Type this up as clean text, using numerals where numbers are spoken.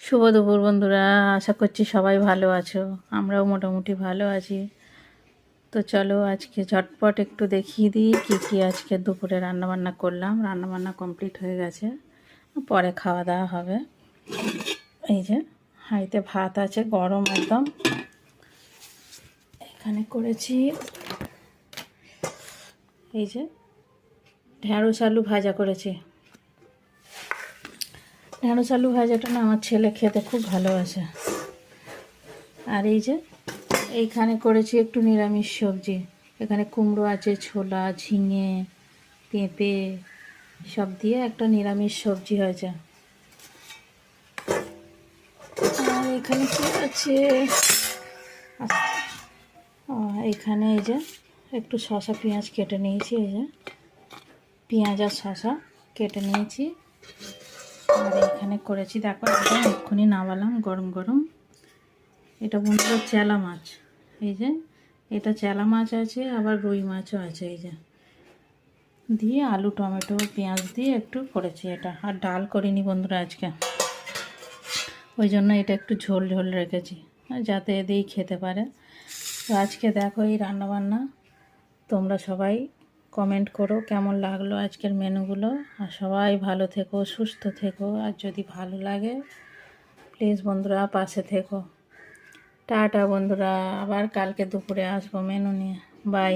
শুভ দুপুর বন্ধুরা, আশা করছি সবাই ভালো আছো। আমরাও মোটামুটি ভালো আছি। তো চলো আজকে ঝটপট একটু দেখিয়ে দিই কী কী আজকে দুপুরে রান্নাবান্না করলাম। রান্নাবান্না কমপ্লিট হয়ে গেছে, পরে খাওয়া দাওয়া হবে। এই যে হাঁড়িতে ভাত আছে গরম একদম। এখানে করেছি এই যে ঢ্যাঁড়স আলু ভাজা করেছি। ঢ্যাঁড়স আলু ভাজাটা না আমার ছেলে খেতে খুব ভালোবাসে। আর এই যে এইখানে করেছি একটু নিরামিষ সবজি। এখানে কুমড়ো আছে, ছোলা, ঝিঙে, পেঁপে সব দিয়ে একটা নিরামিষ সবজি হয়েছে। আর এখানে কি আছে, এখানে এই যে একটু শসা পেঁয়াজ কেটে নিয়েছি। এই যে পেঁয়াজ আর শসা কেটে নিয়েছি। আর এখানে করেছি দেখো, একদম এক্ষুনি নামালাম গরম গরম। এটা বন্ধুরা চেলা মাছ। এই যে এটা চেলা মাছ আছে, আবার রুই মাছও আছে। এই যে দিয়ে আলু টমেটো পেঁয়াজ দিয়ে একটু করেছি এটা। আর ডাল করিনি বন্ধুরা আজকে, ওই জন্য এটা একটু ঝোল ঝোল রেখেছি যাতে এদিকেই খেতে পারে। তো আজকে দেখো এই রান্নাবান্না। তোমরা সবাই কমেন্ট করো কেমন লাগলো আজকের মেনুগুলো। আর সবাই ভালো থেকো, সুস্থ থেকো। আর যদি ভালো লাগে প্লিজ বন্ধুরা পাশে থেকো। টাটা বন্ধুরা, আবার কালকে দুপুরে আসবো মেনু নিয়ে। বাই।